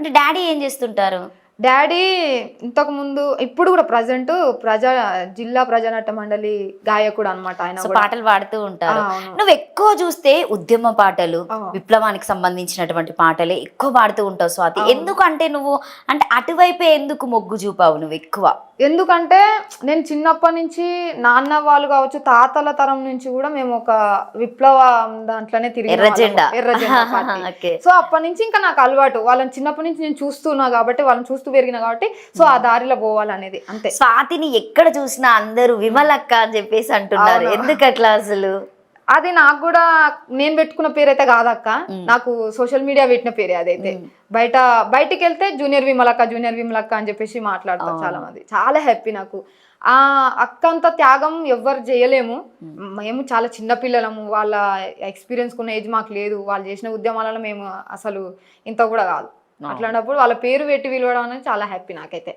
అంటే డాడీ ఏం చేస్తుంటారు? డాడీ ఇంతకు ముందు ఇప్పుడు కూడా ప్రజెంట్ జిల్లా ప్రజానాట్య మండలి గాయకుడు అనమాట ఆయన సో కూడా. పాటలు పాడుతూ ఉంటారు. అవును. నువ్వు ఎక్కువ చూస్తే ఉద్యమ పాటలు, ఆ, విప్లవానికి సంబంధించినటువంటి పాటలే ఎక్కువ పాడుతూ ఉంటావు స్వాతి. అవును. ఎందుకంటే నువ్వు అంటే అటువైపే ఎందుకు మొగ్గు చూపావు నువ్వు ఎక్కువ? ఎందుకంటే నేను చిన్నప్పటి నుంచి నాన్న వాళ్ళు కావచ్చు, తాతల తరం నుంచి కూడా మేము ఒక విప్లవ దాంట్లోనే తిరిగి ఎర్ర జెండా. ఓకే. సో అప్పటి నుంచి ఇంకా నాకు అలవాటు. వాళ్ళని చిన్నప్పటి నుంచి నేను చూస్తున్నా కాబట్టి, వాళ్ళని చూస్తూ పెరిగిన కాబట్టి, సో ఆ దారిలో పోవాలనేది అంతే. స్వాతిని ఎక్కడ చూసినా అందరూ విమలక్క అని చెప్పేసి అంటున్నారు. అవును. ఎందుకు అట్లా అసలు? అది నాకు కూడా నేను పెట్టుకున్న పేరు అయితే కాదక్క, నాకు సోషల్ మీడియా పెట్టిన పేరే అదైతే. బయటికి వెళ్తే జూనియర్ విమలక్క అని చెప్పేసి మాట్లాడతారు చాలా మంది. చాలా హ్యాపీ నాకు. ఆ అక్క అంత త్యాగం ఎవ్వరు చేయలేము. మేము చాలా చిన్న పిల్లలము, వాళ్ళ ఎక్స్పీరియన్స్ కున్న ఏజ్ మాకు లేదు. వాళ్ళు చేసిన ఉద్యమాలలో మేము అసలు ఇంత కూడా కాదు. అట్లాంటప్పుడు వాళ్ళ పేరు పెట్టి పిలవడం అనేది చాలా హ్యాపీ నాకైతే.